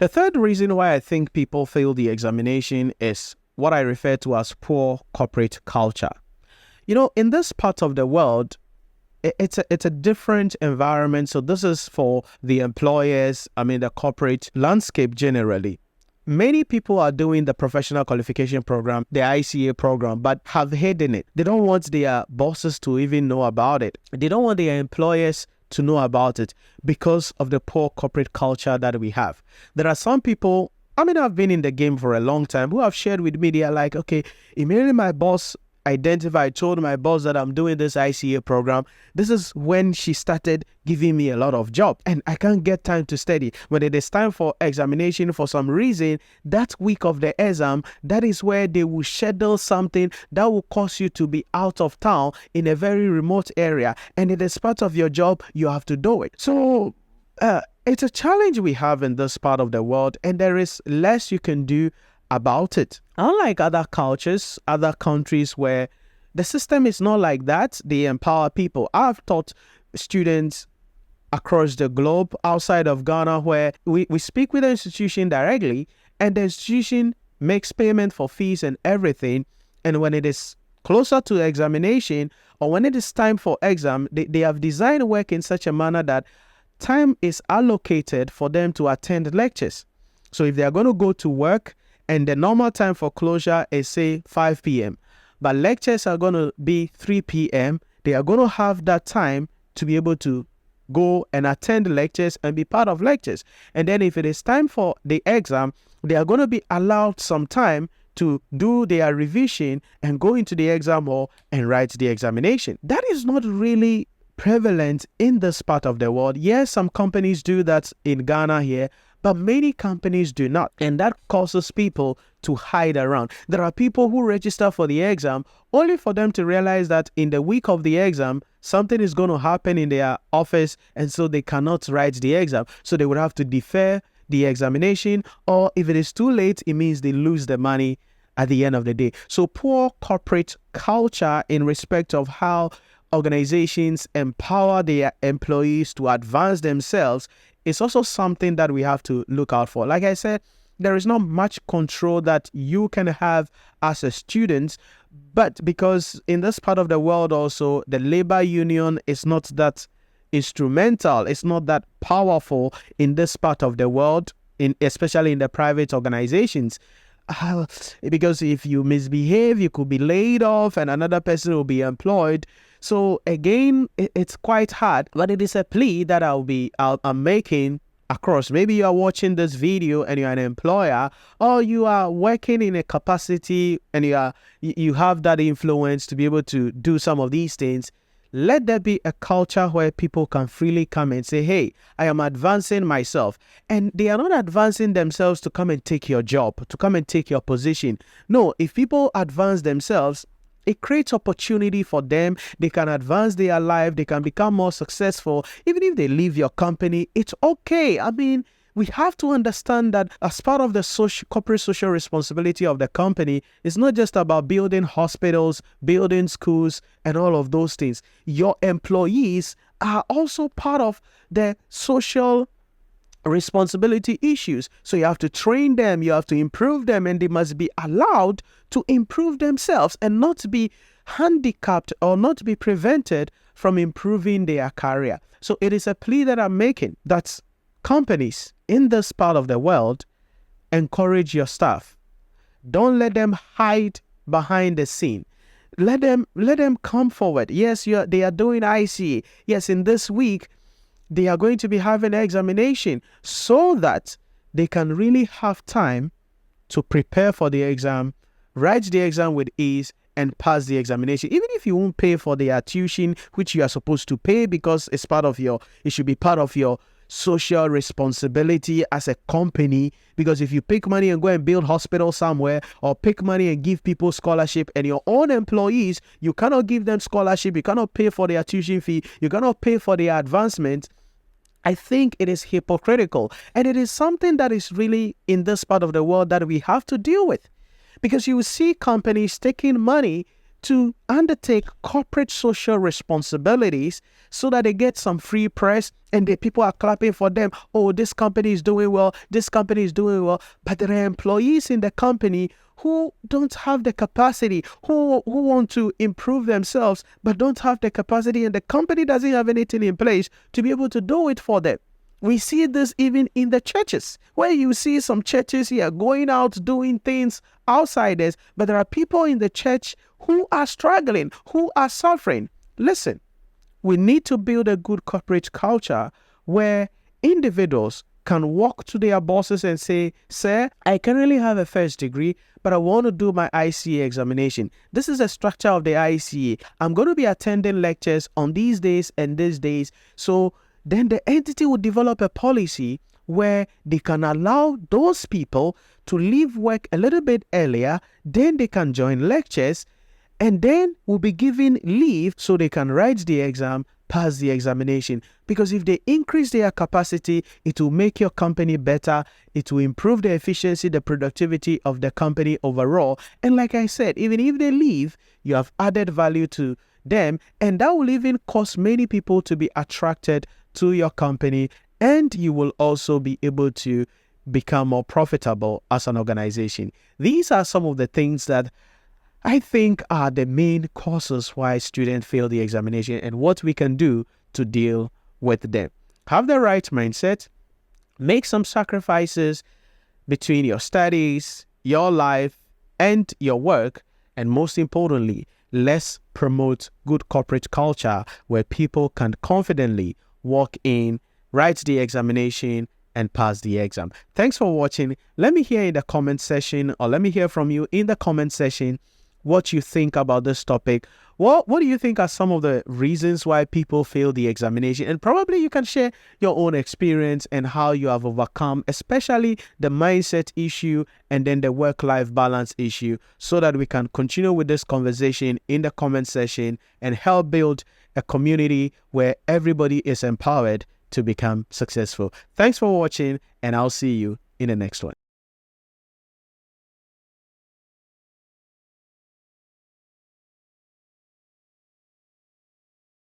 The third reason why I think people fail the examination is what I refer to as poor corporate culture. In this part of the world, it's a different environment. So this is for the employers, the corporate landscape generally. Many people are doing the professional qualification program, the ICA program, but have hidden it. They don't want their bosses to even know about it. They don't want their employers to know about it because of the poor corporate culture that we have. There are some people, I've been in the game for a long time, who have shared with me, they are like, okay, immediately my boss told my boss that I'm doing this ICA program. This is when she started giving me a lot of job and I can't get time to study. When it is time for examination, for some reason, that week of the exam, that is where they will schedule something that will cause you to be out of town in a very remote area. And it is part of your job, you have to do it. So it's a challenge we have in this part of the world, and there is less you can do about it. Unlike other cultures, other countries where the system is not like that, they empower people. I've taught students across the globe outside of Ghana where we speak with the institution directly and the institution makes payment for fees and everything. And when it is closer to examination or when it is time for exam, they have designed work in such a manner that time is allocated for them to attend lectures. So if they are going to go to work, and the normal time for closure is, say, 5 p.m. But lectures are going to be 3 p.m. They are going to have that time to be able to go and attend lectures and be part of lectures. And then if it is time for the exam, they are going to be allowed some time to do their revision and go into the exam hall and write the examination. That is not really prevalent in this part of the world. Yes, some companies do that in Ghana here, but many companies do not, and that causes people to hide around. There are people who register for the exam only for them to realize that in the week of the exam, something is going to happen in their office, and so they cannot write the exam. So they would have to defer the examination, or if it is too late, it means they lose the money at the end of the day. So poor corporate culture in respect of how organizations empower their employees to advance themselves is also something that we have to look out for. Like I said, there is not much control that you can have as a student, but because in this part of the world also, the labor union is not that instrumental, it's not that powerful in this part of the world, especially in the private organizations. Because if you misbehave, you could be laid off and another person will be employed. So again, it's quite hard, but it is a plea that I'm making across. Maybe you are watching this video and you're an employer, or you are working in a capacity and you have that influence to be able to do some of these things. Let there be a culture where people can freely come and say, hey, I am advancing myself. And they are not advancing themselves to come and take your job, to come and take your position. No, if people advance themselves, it creates opportunity for them. They can advance their life. They can become more successful. Even if they leave your company, it's okay. We have to understand that as part of the corporate social responsibility of the company, it's not just about building hospitals, building schools, and all of those things. Your employees are also part of the social responsibility issues. So you have to train them, you have to improve them, and they must be allowed to improve themselves and not be handicapped or not be prevented from improving their career. So it is a plea that I'm making that companies in this part of the world encourage your staff. Don't let them hide behind the scene. Let them come forward. Yes, they are doing ICA. Yes, in this week, they are going to be having an examination so that they can really have time to prepare for the exam, write the exam with ease, and pass the examination. Even if you won't pay for their tuition, which you are supposed to pay because it should be part of your social responsibility as a company. Because if you pick money and go and build hospital somewhere, or pick money and give people scholarship, and your own employees, you cannot give them scholarship, you cannot pay for their tuition fee, you cannot pay for their advancement, I think it is hypocritical. And it is something that is really in this part of the world that we have to deal with. Because you will see companies taking money to undertake corporate social responsibilities so that they get some free press and the people are clapping for them. Oh, this company is doing well. This company is doing well. But there are employees in the company who don't have the capacity, who want to improve themselves, but don't have the capacity, and the company doesn't have anything in place to be able to do it for them. We see this even in the churches, where you see some churches here going out doing things outsiders, but there are people in the church who are struggling, who are suffering. Listen, we need to build a good corporate culture where individuals can walk to their bosses and say, sir, I currently have a first degree, but I want to do my ICA examination. This is the structure of the ICA. I'm going to be attending lectures on these days and these days. So then the entity will develop a policy where they can allow those people to leave work a little bit earlier, then they can join lectures, and then will be given leave so they can write the exam, pass the examination. Because if they increase their capacity, it will make your company better. It will improve the efficiency, the productivity of the company overall. And like I said, even if they leave, you have added value to them, and that will even cause many people to be attracted to your company, and you will also be able to become more profitable as an organization. These are some of the things that I think are the main causes why students fail the examination and what we can do to deal with them. Have the right mindset, make some sacrifices between your studies, your life, and your work, and most importantly, let's promote good corporate culture where people can confidently walk in, write the examination, and pass the exam. Thanks for watching. Let me hear in the comment section, or let me hear from you in the comment section what you think about this topic. What do you think are some of the reasons why people fail the examination? And probably you can share your own experience and how you have overcome, especially the mindset issue and then the work-life balance issue, so that we can continue with this conversation in the comment section and help build a community where everybody is empowered to become successful. Thanks for watching, and I'll see you in the next one.